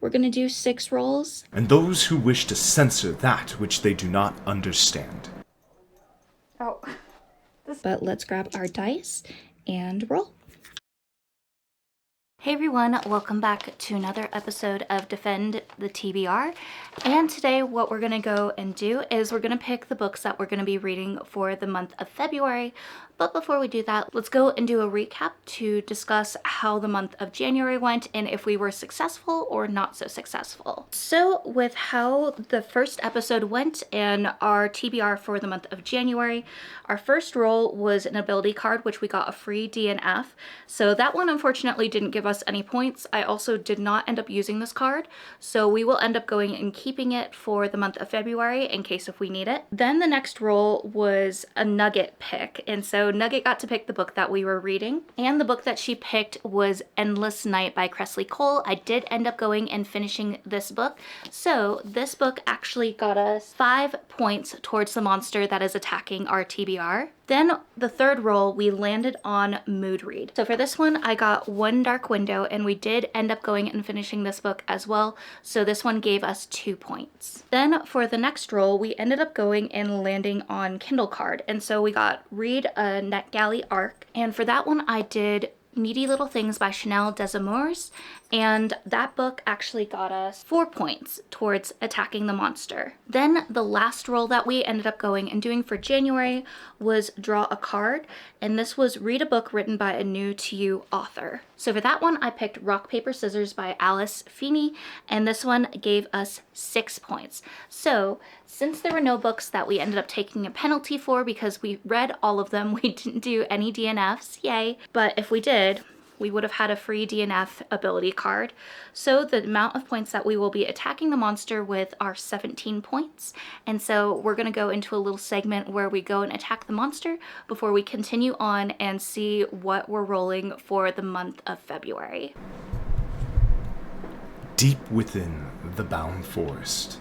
We're gonna do 6 rolls. And those who wish to censor that which they do not understand. Oh. But let's grab our dice and roll. Hey everyone, welcome back to another episode of Defend the TBR. And today what we're gonna go and do is we're gonna pick the books that we're gonna be reading for the month of February. But before we do that, let's go and do a recap to discuss how the month of January went and if we were successful or not so successful. So with how the first episode went and our TBR for the month of January, our first roll was an ability card, which we got a free DNF. So that one unfortunately didn't give us any points. I also did not end up using this card, so we will end up going and keeping it for the month of February in case if we need it. Then the next roll was a Nugget pick, and so Nugget got to pick the book that we were reading, and the book that she picked was Endless Night by Cressley Cole. I did end up going and finishing this book, so this book actually got us 5 points towards the monster that is attacking our TBR. Then the third roll, we landed on Mood Read. So for this one, I got One Dark Window, and we did end up going and finishing this book as well. So this one gave us 2 points. Then for the next roll, we ended up going and landing on Kindle card. And so we got Read a NetGalley Arc. And for that one, I did Needy Little Things by Chanel Desamours, and that book actually got us 4 points towards attacking the monster. Then the last roll that we ended up going and doing for January was Draw a Card, and this was Read a Book written by a new to you author. So for that one, I picked Rock, Paper, Scissors by Alice Feeney, and this one gave us 6 points. So since there were no books that we ended up taking a penalty for because we read all of them, we didn't do any DNFs, yay. But if we did, we would have had a free DNF ability card. So the amount of points that we will be attacking the monster with are 17 points. And so we're gonna go into a little segment where we go and attack the monster before we continue on and see what we're rolling for the month of February. Deep within the bound forest,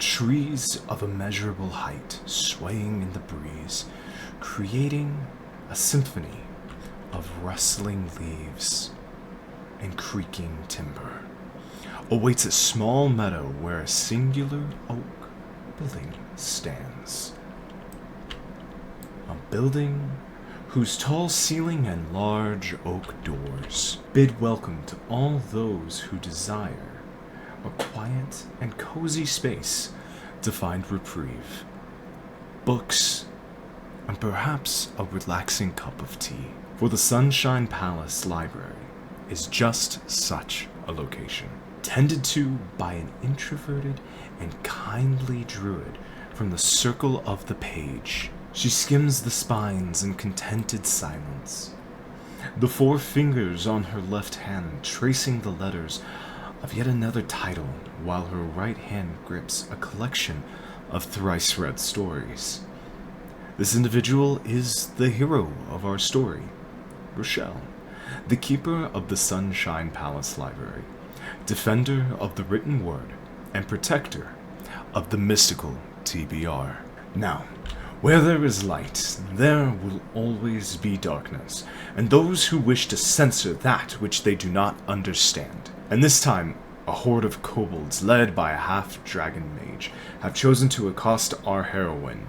trees of immeasurable height swaying in the breeze, creating a symphony of rustling leaves and creaking timber, awaits a small meadow where a singular oak building stands. A building whose tall ceiling and large oak doors bid welcome to all those who desire a quiet and cozy space to find reprieve, books, and perhaps a relaxing cup of tea. For the Sunshine Palace Library is just such a location, tended to by an introverted and kindly druid from the circle of the page. She skims the spines in contented silence, the 4 fingers on her left hand tracing the letters of yet another title, while her right hand grips a collection of thrice-read stories. This individual is the hero of our story, Rochelle, the keeper of the Sunshine Palace Library, defender of the written word, and protector of the mystical TBR. Now, where there is light, there will always be darkness, and those who wish to censor that which they do not understand. And this time, a horde of kobolds led by a half-dragon mage have chosen to accost our heroine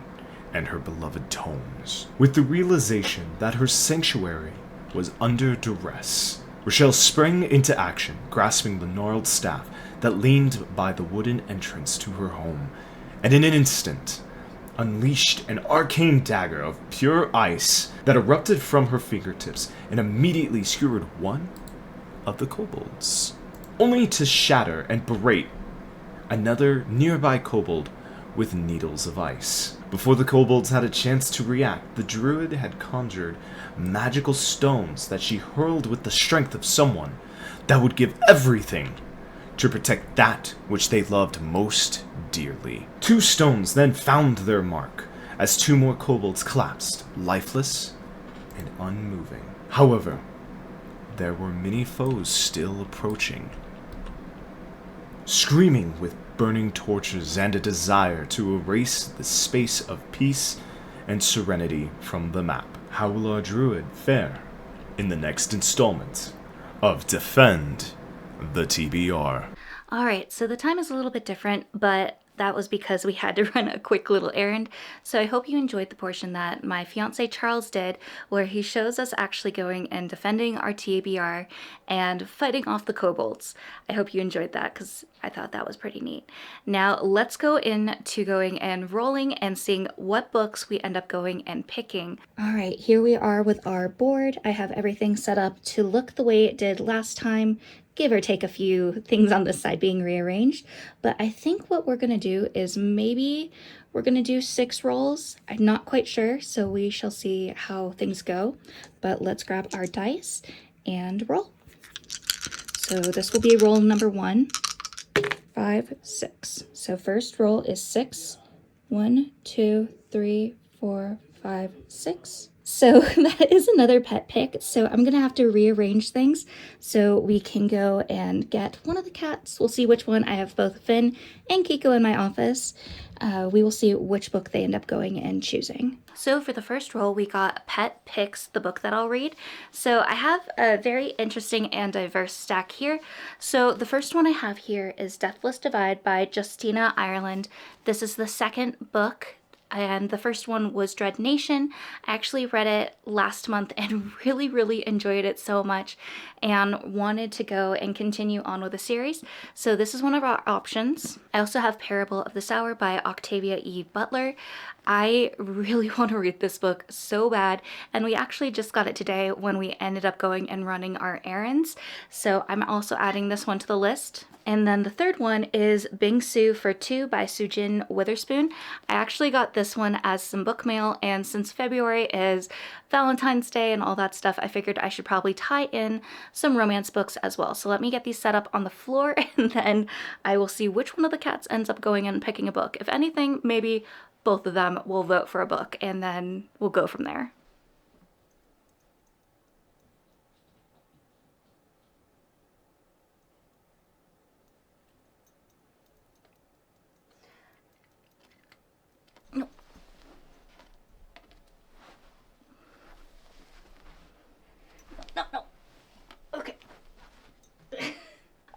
and her beloved tomes. With the realization that her sanctuary was under duress, Rochelle sprang into action, grasping the gnarled staff that leaned by the wooden entrance to her home, and in an instant unleashed an arcane dagger of pure ice that erupted from her fingertips and immediately skewered one of the kobolds, only to shatter and berate another nearby kobold with needles of ice. Before the kobolds had a chance to react, the druid had conjured magical stones that she hurled with the strength of someone that would give everything to protect that which they loved most dearly. 2 stones then found their mark as 2 more kobolds collapsed, lifeless and unmoving. However, there were many foes still approaching, screaming with burning torches and a desire to erase the space of peace and serenity from the map. How will our druid fare in the next installment of Defend the TBR? All right, so the time is a little bit different, but that was because we had to run a quick little errand. So I hope you enjoyed the portion that my fiance Charles did, where he shows us actually going and defending our TBR and fighting off the kobolds. I hope you enjoyed that because I thought that was pretty neat. Now let's go into going and rolling and seeing what books we end up going and picking. All right, here we are with our board. I have everything set up to look the way it did last time, give or take a few things on this side being rearranged. But I think what we're gonna do is maybe we're gonna do 6 rolls. I'm not quite sure, so we shall see how things go. But let's grab our dice and roll. So this will be roll number 1, 5, 6. So first roll is 6. 1, 2, 3, 4, 5, 6. So that is another pet pick. So I'm gonna have to rearrange things so we can go and get one of the cats. We'll see which one. I have both Finn and Kiko in my office. We will see which book they end up going and choosing. So for the first roll, we got Pet Picks, the book that I'll read. So I have a very interesting and diverse stack here. So the first one I have here is Deathless Divide by Justina Ireland. This is the second book, and the first one was Dread Nation. I actually read it last month and really enjoyed it so much and wanted to go and continue on with the series. So this is one of our options. I also have Parable of the Sour by Octavia E. Butler. I really want to read this book so bad, and we actually just got it today when we ended up going and running our errands. So I'm also adding this one to the list. And then the third one is Bing Su for Two by Sujin Witherspoon. I actually got this one as some book mail, and since February is Valentine's Day and all that stuff, I figured I should probably tie in some romance books as well. So let me get these set up on the floor, and then I will see which one of the cats ends up going and picking a book. If anything, maybe both of them will vote for a book, and then we'll go from there. No. Okay.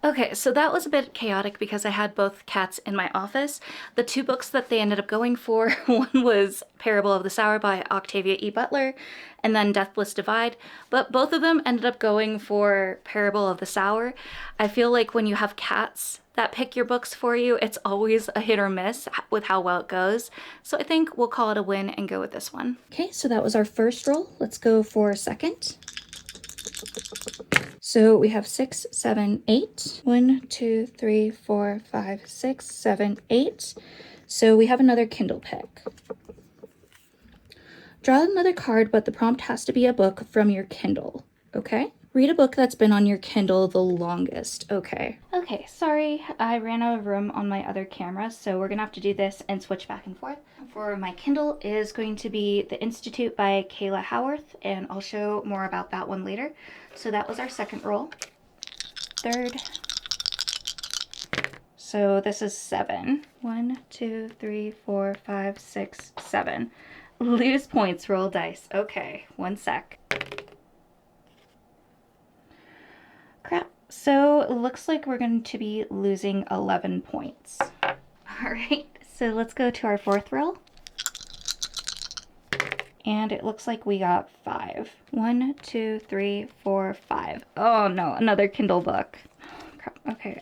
Okay, so that was a bit chaotic because I had both cats in my office. The 2 books that they ended up going for, one was Parable of the Sour by Octavia E. Butler, and then Deathless Divide, but both of them ended up going for Parable of the Sour. I feel like when you have cats that pick your books for you, it's always a hit or miss with how well it goes. So I think we'll call it a win and go with this one. Okay, so that was our first roll. Let's go for a second. So we have 6, 7, 8. 1, 2, 3, 4, 5, 6, 7, 8. So we have another Kindle pick. Draw another card, but the prompt has to be a book from your Kindle. Okay? Read a book that's been on your Kindle the longest. Okay. Okay, sorry, I ran out of room on my other camera, so we're gonna have to do this and switch back and forth. For my Kindle is going to be The Institute by Kayla Howarth, and I'll show more about that one later. So that was our second roll. Third. So this is 7. 1, 2, 3, 4, 5, 6, 7. Lose points, roll dice. Okay, 1 sec. Crap. So it looks like we're going to be losing 11 points. All right, so let's go to our fourth roll. And it looks like we got 5. 1, 2, 3, 4, 5. Oh no, another Kindle book. Oh, crap. Okay.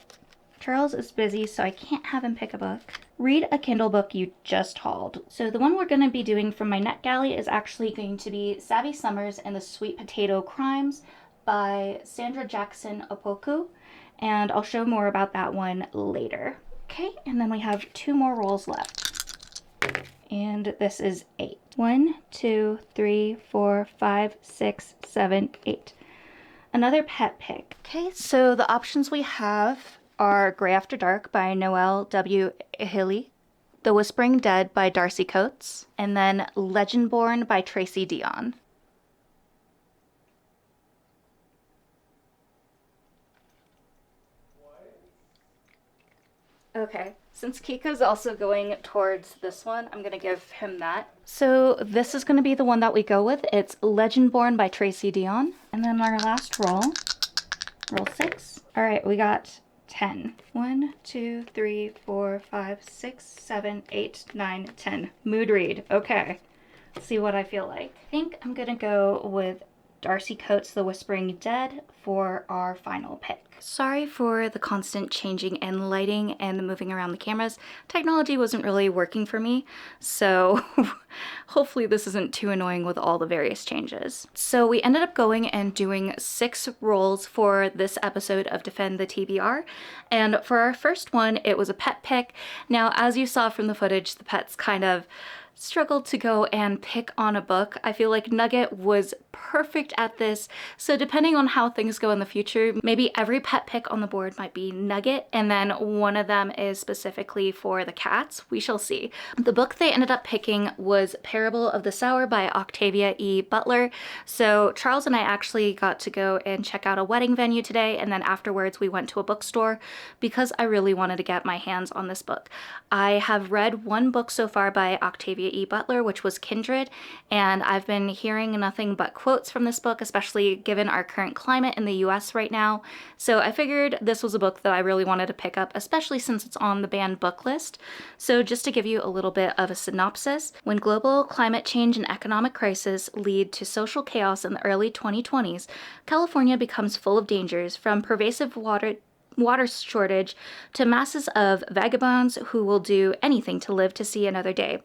Charles is busy, so I can't have him pick a book. Read a Kindle book you just hauled. So the one we're going to be doing from my NetGalley is actually going to be Savvy Summers and the Sweet Potato Crimes by Sandra Jackson Opoku, and I'll show more about that one later. Okay, and then we have 2 more rolls left. And this is 8. 1, 2, 3, 4, 5, 6, 7, 8. Another pet pick. Okay, so the options we have are Gray After Dark by Noelle W. Hilly, The Whispering Dead by Darcy Coates, and then Legendborn by Tracy Dion. Okay, since Kiko's also going towards this one, I'm going to give him that. So this is going to be the one that we go with. It's Legendborn by Tracy Dion. And then our last roll, roll 6. All right, we got 10. 1, 2, 3, 4, 5, 6, 7, 8, 9, 10. Mood read. Okay. Let's see what I feel like. I think I'm gonna go with Darcy Coates' The Whispering Dead for our final pick. Sorry for the constant changing and lighting and the moving around the cameras. Technology wasn't really working for me, so hopefully this isn't too annoying with all the various changes. So we ended up going and doing 6 rolls for this episode of Defend the TBR, and for our first one, it was a pet pick. Now, as you saw from the footage, the pets kind of struggled to go and pick on a book. I feel like Nugget was perfect at this, so depending on how things go in the future, maybe every pet pick on the board might be Nugget, and then one of them is specifically for the cats. We shall see. The book they ended up picking was Parable of the Sower by Octavia E. Butler. So Charles and I actually got to go and check out a wedding venue today, and then afterwards we went to a bookstore because I really wanted to get my hands on this book. I have read one book so far by Octavia E. Butler, which was Kindred, and I've been hearing nothing but quotes from this book, especially given our current climate in the US right now. So I figured this was a book that I really wanted to pick up, especially since it's on the banned book list. So just to give you a little bit of a synopsis, when global climate change and economic crisis lead to social chaos in the early 2020s, California becomes full of dangers, from pervasive water shortage to masses of vagabonds who will do anything to live to see another day.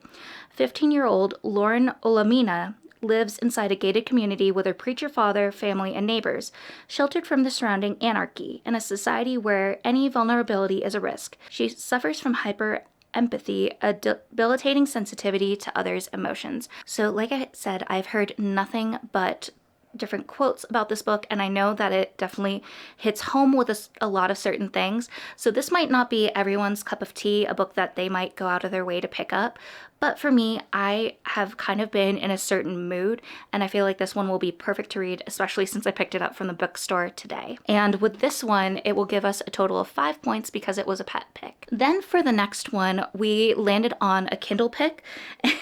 15-year-old Lauren Olamina lives inside a gated community with her preacher father, family, and neighbors, sheltered from the surrounding anarchy in a society where any vulnerability is a risk. She suffers from hyper-empathy, a debilitating sensitivity to others' emotions. So like I said, I've heard nothing but different quotes about this book, and I know that it definitely hits home with a lot of certain things. So this might not be everyone's cup of tea, a book that they might go out of their way to pick up, but for me, I have kind of been in a certain mood, and I feel like this one will be perfect to read, especially since I picked it up from the bookstore today. And with this one, it will give us a total of 5 points because it was a pet pick. Then for the next one, we landed on a Kindle pick,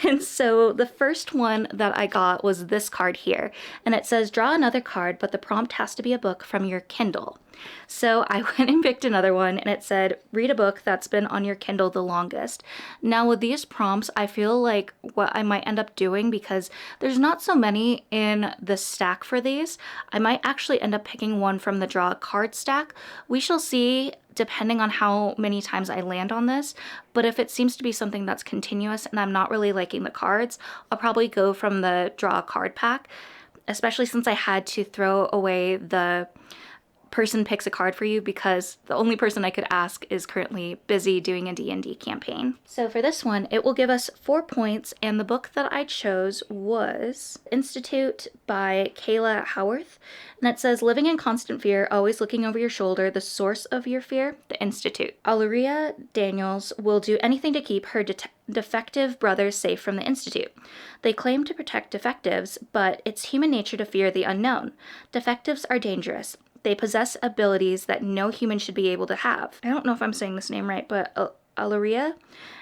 and so the first one that I got was this card here, and it says draw another card, but the prompt has to be a book from your Kindle. So I went and picked another one, and it said, read a book that's been on your Kindle the longest. Now with these prompts, I feel like what I might end up doing, because there's not so many in the stack for these, I might actually end up picking one from the draw a card stack. We shall see, depending on how many times I land on this, but if it seems to be something that's continuous and I'm not really liking the cards, I'll probably go from the draw a card pack, especially since I had to throw away the person picks a card for you because the only person I could ask is currently busy doing a D&D campaign. So for this one, it will give us 4 points, and the book that I chose was Institute by Kayla Howarth, and it says, living in constant fear, always looking over your shoulder, the source of your fear, the Institute. Aluria Daniels will do anything to keep her defective brothers safe from the Institute. They claim to protect defectives, but it's human nature to fear the unknown. Defectives are dangerous. They possess abilities that no human should be able to have. I don't know if I'm saying this name right, but Aluria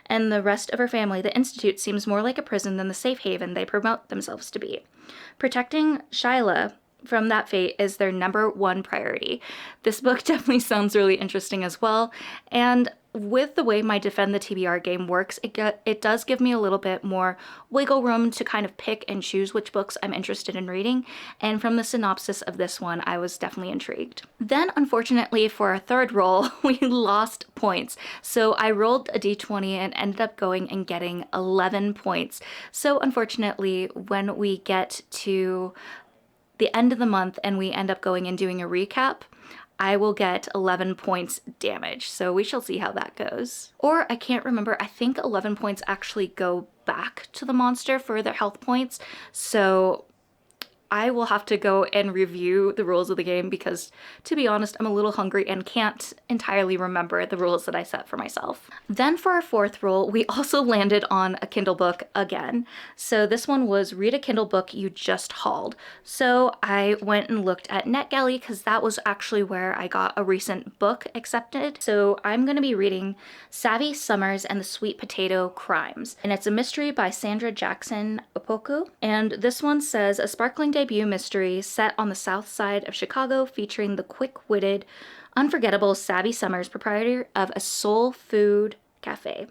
and the rest of her family, the Institute seems more like a prison than the safe haven they promote themselves to be. Protecting Shyla from that fate is their #1 priority. This book definitely sounds really interesting as well, and with the way my Defend the TBR game works, it does give me a little bit more wiggle room to kind of pick and choose which books I'm interested in reading, and from the synopsis of this one, I was definitely intrigued. Then, unfortunately, for our third roll, we lost points. So I rolled a d20 and ended up going and getting 11 points. So unfortunately, when we get to the end of the month and we end up going and doing a recap, I will get 11 points damage, so we shall see how that goes. Or I can't remember, I think 11 points actually go back to the monster for their health points, so I will have to go and review the rules of the game because, to be honest, I'm a little hungry and can't entirely remember the rules that I set for myself. Then for our fourth roll, we also landed on a Kindle book again. So this one was read a Kindle book you just hauled. So I went and looked at NetGalley because that was actually where I got a recent book accepted. So I'm going to be reading Savvy Summers and the Sweet Potato Crimes. And it's a mystery by Sandra Jackson Opoku. And this one says, a sparkling debut mystery set on the south side of Chicago featuring the quick-witted unforgettable Savvy Summers, proprietor of a soul food cafe.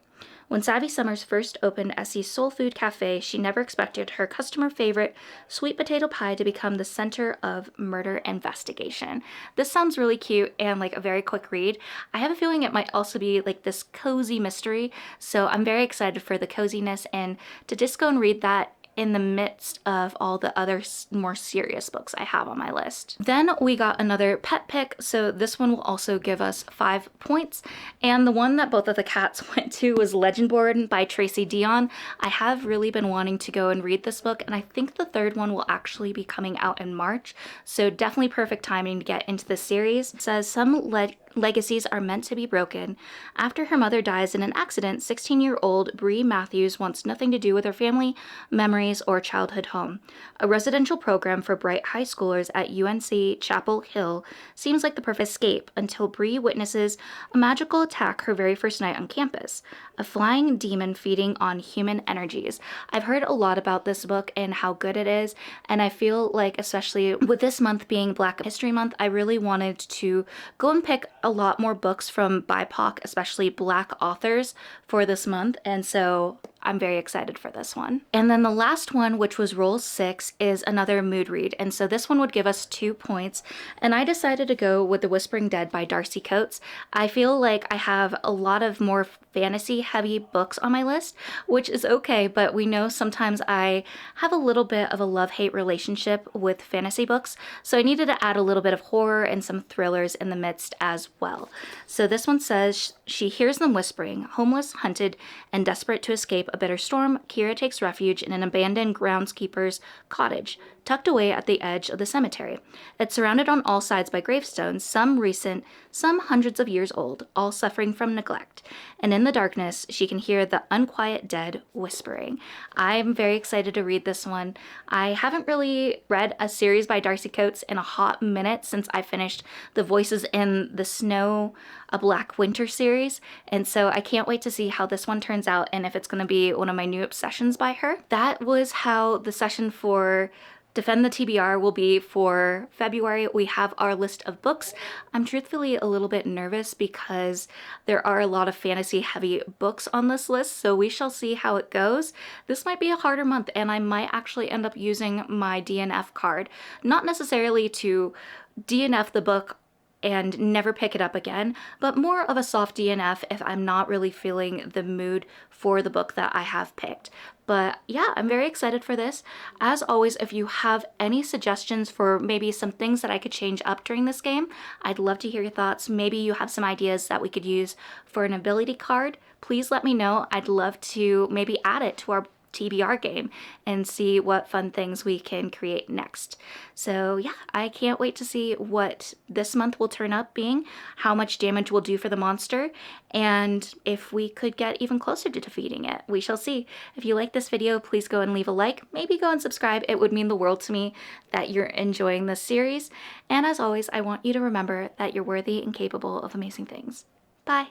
When Savvy Summers first opened Essie's Soul Food Cafe, she never expected her customer favorite sweet potato pie to become the center of murder investigation. This sounds really cute and like a very quick read. I have a feeling it might also be like this cozy mystery, so I'm very excited for the coziness and to just go and read that in the midst of all the other more serious books I have on my list. Then we got another pet pick, so this one will also give us 5 points. And the one that both of the cats went to was Legendborn by Tracy Dion. I have really been wanting to go and read this book, and I think the third one will actually be coming out in March, so definitely perfect timing to get into this series. It says some legacies are meant to be broken. After her mother dies in an accident, 16-year-old Bree Matthews wants nothing to do with her family, memories, or childhood home. A residential program for bright high schoolers at UNC Chapel Hill seems like the perfect escape until Bree witnesses a magical attack her very first night on campus, a flying demon feeding on human energies. I've heard a lot about this book and how good it is, and I feel like, especially with this month being Black History Month, I really wanted to go and pick a lot more books from BIPOC, especially Black authors, for this month, and so I'm very excited for this one. And then the last one, which was Roll 6, is another mood read, and so this one would give us 2 points, and I decided to go with The Whispering Dead by Darcy Coates. I feel like I have a lot of more fantasy-heavy books on my list, which is okay, but we know sometimes I have a little bit of a love-hate relationship with fantasy books, so I needed to add a little bit of horror and some thrillers in the midst as well. So this one says, she hears them whispering. Homeless, hunted, and desperate to escape a bitter storm, Kira takes refuge in an abandoned groundskeeper's cottage, tucked away at the edge of the cemetery. It's surrounded on all sides by gravestones, some recent, some hundreds of years old, all suffering from neglect. And in the darkness, she can hear the unquiet dead whispering. I'm very excited to read this one. I haven't really read a series by Darcy Coates in a hot minute since I finished The Voices in the Snow, a Black Winter series, and so I can't wait to see how this one turns out and if it's going to be one of my new obsessions by her. That was how the session for Defend the TBR will be for February. We have our list of books. I'm truthfully a little bit nervous because there are a lot of fantasy heavy books on this list, so we shall see how it goes. This might be a harder month, and I might actually end up using my DNF card, not necessarily to DNF the book and never pick it up again, but more of a soft DNF if I'm not really feeling the mood for the book that I have picked. But yeah, I'm very excited for this. As always, if you have any suggestions for maybe some things that I could change up during this game, I'd love to hear your thoughts. Maybe you have some ideas that we could use for an ability card. Please let me know. I'd love to maybe add it to our TBR game and see what fun things we can create next. So yeah, I can't wait to see what this month will turn up being, how much damage we'll do for the monster, and if we could get even closer to defeating it. We shall see. If you like this video, please go and leave a like, maybe go and subscribe. It would mean the world to me that you're enjoying this series. And as always, I want you to remember that you're worthy and capable of amazing things. Bye.